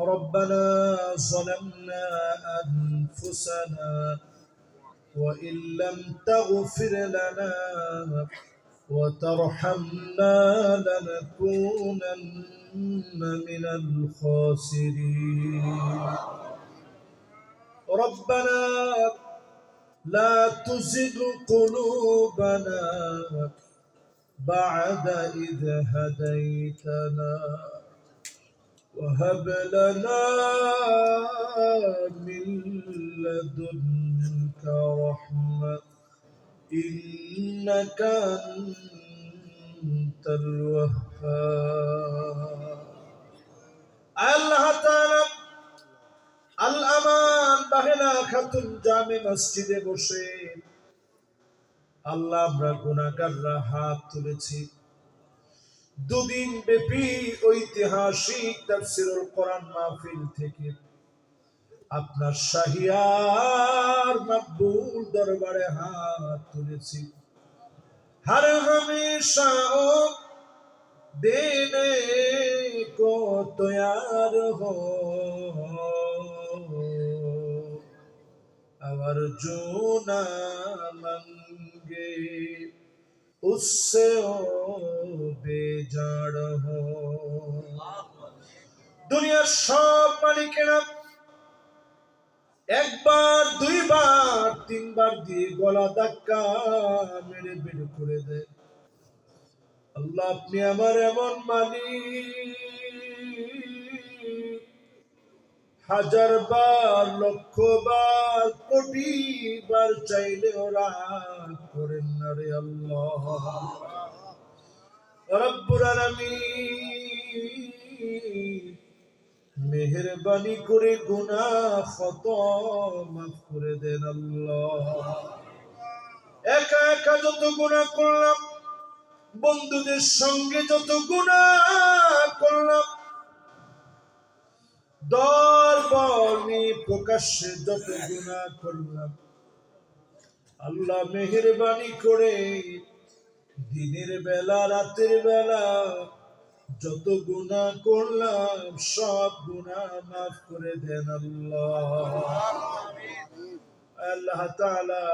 ربنا ظلمنا أنفسنا وإن لم تغفر لنا وترحمنا لنكونن من الخاسرين ربنا لا تزغ قلوبنا بعد إذ هديتنا وهب لنا من لدنك رحمة إنك أنت الوهاب الله تعالى الأمان বাহেনা খাতুন জামে মসজিদে বসে আল্লাহ আমরা গুনাহগাররা হাত তুলেছি দুদিন ব্যাপী ঐতিহাসিক তাফসীরুল কোরআন মাহফিল থেকে আপনার শাহিয়ার মকবুল দরবারে হাত তুলেছি हर हमेशा ओ देने को तैयार हो और जो ना मांगे उससे ओ बेजार हो दुनिया सब मालिकेरा একবার দুইবার তিনবার দিয়ে গলা ধাক্কা মেরে বের করে দেয় আল্লাহ আপনি আমার এমন মালিক হাজার বার লক্ষ বার কোটি বার চাইলেও রাগ করেন না রে আল্লাহ রব্বুল আলামিন মেহেরবানি করে গুনাহ খতা মাফ করে দেন আল্লাহ একা একা যত গুনাহ করলাম বন্ধুদের সঙ্গে যত গুনাহ করলাম দরবার নিয়ে প্রকাশ্যে যত গুনাহ করলাম আল্লাহ মেহেরবানি করে দিনের বেলা রাতের বেলা যত গুনাহ করলাম সব গুনাহ মাফ করে দেন আল্লাহ আল্লাহ তাআলা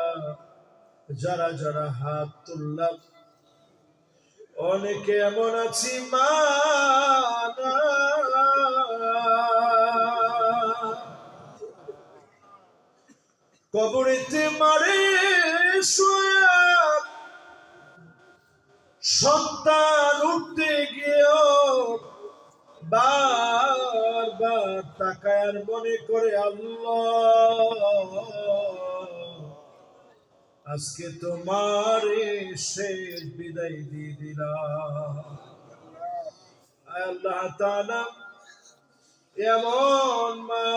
যারা যারা হাত তুললাম অনেকে এমন আছি মা কবরেতে মারে শোয়া সন্তান উঠতে গিয়েও বারবার তাকায় মনে করে আল্লাহ আজকে তোমার শেষ বিদায় দিয়ে দিলাম আল্লাহ তাআলা এমন মা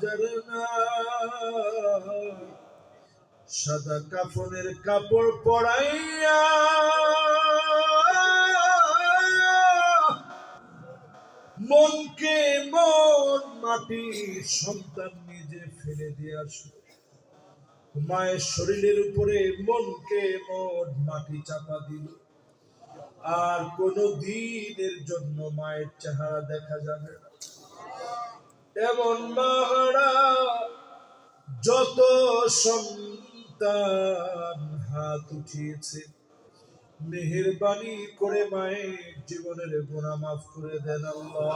জানা সাদা কাফনের কাপড় পরাইয়া মনকে মন মাটি সন্তান নিজে ফেলে দিয়ে আসে মায়ের শরীরের উপরে মনকে মন মাটি চাপা দিল আর কোনো দিনের জন্য মায়ের চেহারা দেখা যাবে না এমন মাহারা যত সন্তান হাত উঠিয়েছে মেহেরবানি করে মায়ের জীবনের গুনাহ মাফ করে দেন আল্লাহ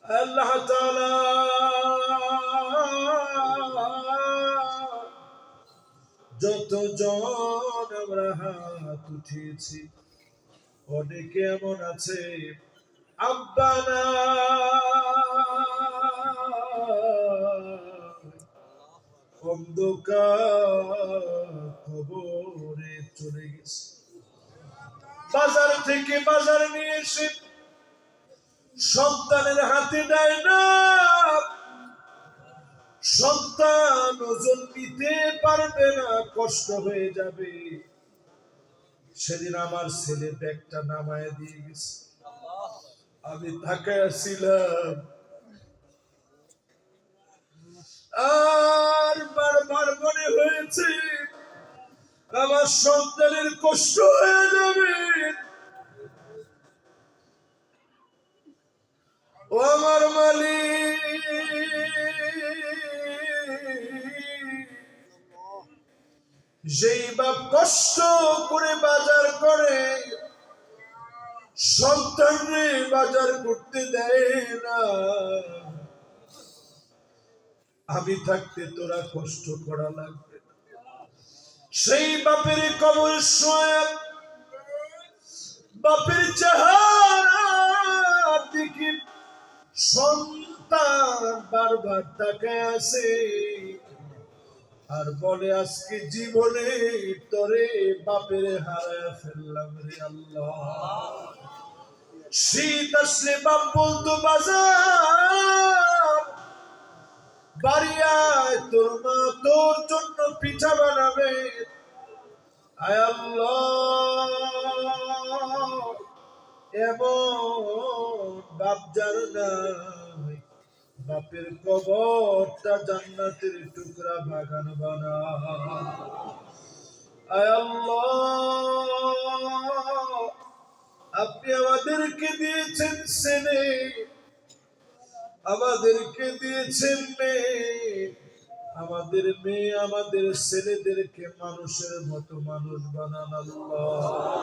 আল্লাহ তাআলা যত জন আমরা হাত উঠিয়েছি অনেকে এমন আছে আব্বা না অন্ধকার কবরে চলে গেছে বাজার থেকে বাজার নিয়ে এসে সন্তানের হাতে দেয় না সন্তান ওজন নিতে পারবে না কষ্ট হয়ে যাবে সেদিন আমার ছেলে ব্যাগটা নামায় দিয়ে গেছে আমি ঢাকায় ছিলাম আর বারবার মনে হয়েছে আমার সন্তানের কষ্ট হয়ে যাবে ও আমার মালিক, যেই বাপ কষ্ট করে বাজার করে সন্তানরে বাজার করতে দেয় না, আমি থাকতে তোরা কষ্ট করা লাগবে না। সেই বাপের কবর শোয়া, বাপের চেহারা দেখি সন্তান বারবার তাকায় আছে আর বলে, আজকে জীবনে তোরে বাপের হারায় ফেললাম রে আল্লাহ। শীত আসলে বাপ বলতো, বাজার বাড়ি আয়, তোর মা তোর জন্য পিঠা বানাবে। আয় আল্লাহ, এমন বাপ যার নাই, বাপের কবরটা জান্নাতের টুকরা বাগান বানা। আয় আল্লাহ, আপনি আমাদেরকে দিয়েছেন ছেলে, আমাদেরকে দিয়েছেন মেয়ে, আমাদের মেয়ে আমাদের ছেলেদেরকে মানুষের মতো মানুষ বানান আল্লাহ।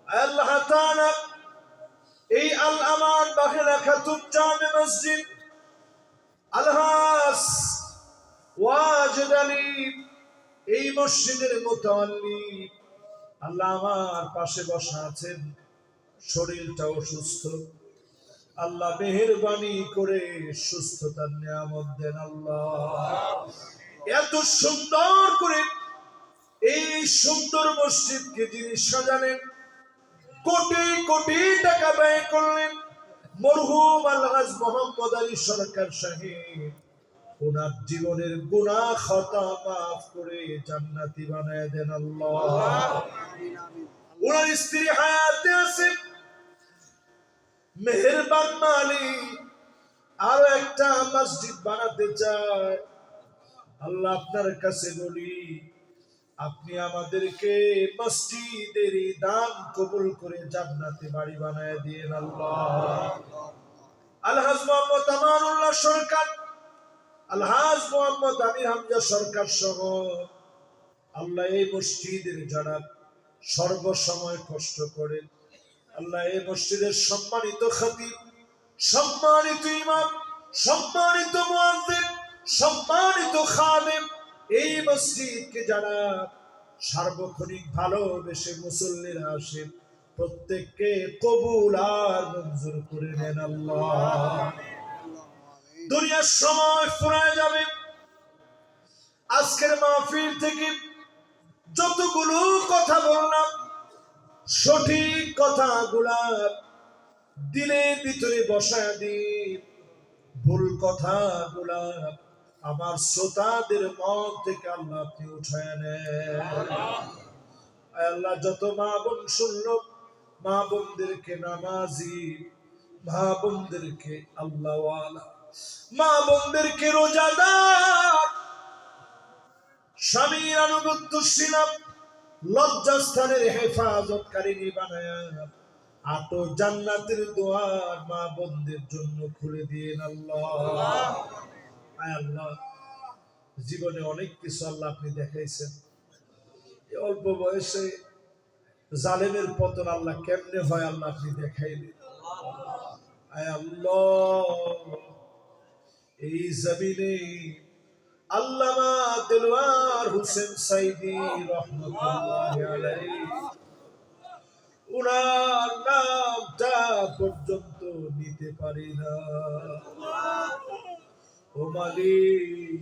আল্লাহ তাআলা এই আল আমান বাখেরা খাতুন জামে মসজিদ আলহাস ওয়াজেদ আলী এই মসজিদের মুতাওয়াল্লি, আল্লাহ আমার পাশে বসা আছেন, শরীরটা অসুস্থ, আল্লাহ মেহেরবানি করে সুস্থতার নিয়ামত দেন আল্লাহ। এত সুন্দর করে এই সুন্দর মসজিদকে যিনি সাজালেন, কোটি কোটি টাকা ব্যয় করলেন, মরহুম আলহাজ মোহাম্মদ আলী সরকার সাহেব, ওনার জীবনের গুনাহ খাতা মাফ করে জান্নাতি বানায় দেন আল্লাহ। ওনার স্ত্রী হায়াতে আছে, মেহেরবান মালিক আরো একটা মসজিদ বানাতে চায়, আল্লাহ আপনার কাছে বলি, আপনি আমাদেরকে মসজিদের দান কবুল করে জান্নাতে বাড়ি বানায় দিয়েন আল্লাহ। আলহাজ মোহাম্মদ আমানুল্লাহ সরকার, আলহাজ মোহাম্মদ আমির হামজা সরকার সহ আল্লাহ এই মসজিদের যারা সর্বসময় কষ্ট করেন, আল্লাহ এই মসজিদের সম্মানিত খতিব, সম্মানিত ইমাম, সম্মানিত মুয়াজ্জিন, সম্মানিত খাদেম, এই মসজিদকে যারা সার্বক্ষণিক ভালোবেসে মুসল্লিরা আসে, প্রত্যেককে কবুল আর মঞ্জুর করে নেন আল্লাহ। দুনিয়ার সময় ফুরায় যাবে, আজকের মাহফিল থেকে যতগুলো কথা বললাম, সঠিক কথাগুলা দিলের ভিতরে বসায় দিন, ভুল কথাগুলা আমার শ্রোতাদের মন থেকে আল্লাহ আপনি উঠায় নেন। আল্লাহ যত মা বোন শুনল, মা বোনদেরকে নামাজি, মা বোনদেরকে আল্লাহওয়ালা, মা বোনদেরকে রোজাদার, স্বামীর আনুগত্যশীল, লজ্জাস্থানের হেফাজতকারী বানায়া আটো জান্নাতের দুয়ার মা বোনদের জন্য খুলে দিয়েন আল্লাহ। আয় আল্লাহ, জীবনে অনেক কিছু আল্লাহ আপনি দেখাইছেন, অল্প বয়সে জালেমের পতন আল্লাহ কেমনে হয় আল্লাহ আপনি দেখাইলেন। আয় আল্লাহ, এই জমিনে আল্লামা দেলওয়ার হোসেন সাইদি রহমাতুল্লাহি আলাইহি, উনার নামটা পর্যন্ত নিতে পারি না। ও মালিক,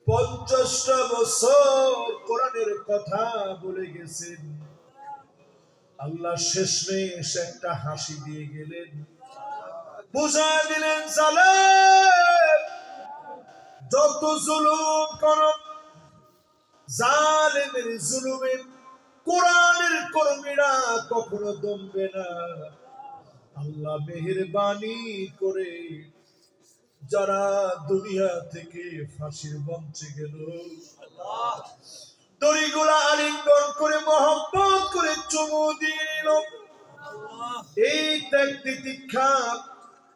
50টা বছর কোরআনের কথা বলে গেছেন, আল্লাহ শেষমেশ একটা হাসি দিয়ে গেলেন, বুঝা দিলেন, জালেম যত জুলুম করো, জালেমের জুলুমে কোরআনের কর্মীরা কখনো দমবে না। আল্লাহ মেহেরবানি করে যারা দুনিয়া থেকে ফাঁসির মঞ্চে গেল, দড়িগুলা আলিঙ্গন করে মহব্বত করে চুমু দিয়ে নিল, এই ত্যাগ তিতিক্ষা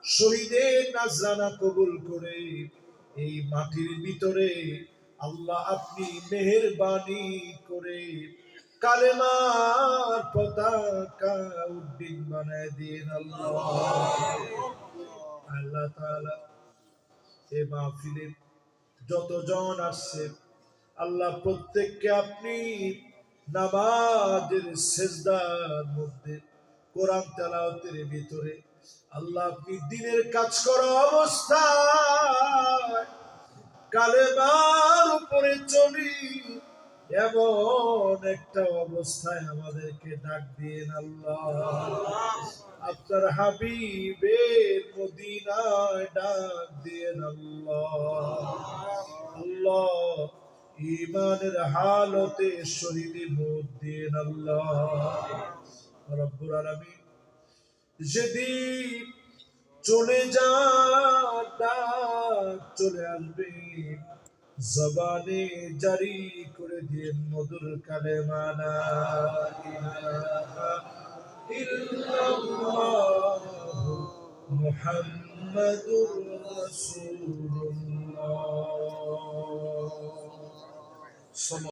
শহীদের নাজরানা কবুল করে এই মাটির ভিতরে আল্লাহ আপনি মেহেরবানি করে কালেমার পতাকা উড্ডীন বানায় দিন আল্লাহ। আল্লাহ তাআলা এই মাহফিলে যতজন আসছে আল্লাহ প্রত্যেককে আপনি নামাজের সেজদার মধ্যে কোরআন তেলাওয়াতের ভিতরে আল্লাহ আপনি দিনের কাজ করা অবস্থায় কালেমার উপরে চলি এমন একটা অবস্থায় আমাদেরকে ডাক দিন আল্লাহ। আপনার হাবিবের মদিনায় ডাক দিন আল্লাহ। আল্লাহ ঈমানের হালতে শহীদি মত দিন আল্লাহ রব্বুল আলামিন। যেদিন চলে চলে আসবে জবানে জারি করে দিন মধুর কালেমা লা ইলাহা ইল্লাল্লাহ মুহাম্মাদুর রাসূলুল্লাহ।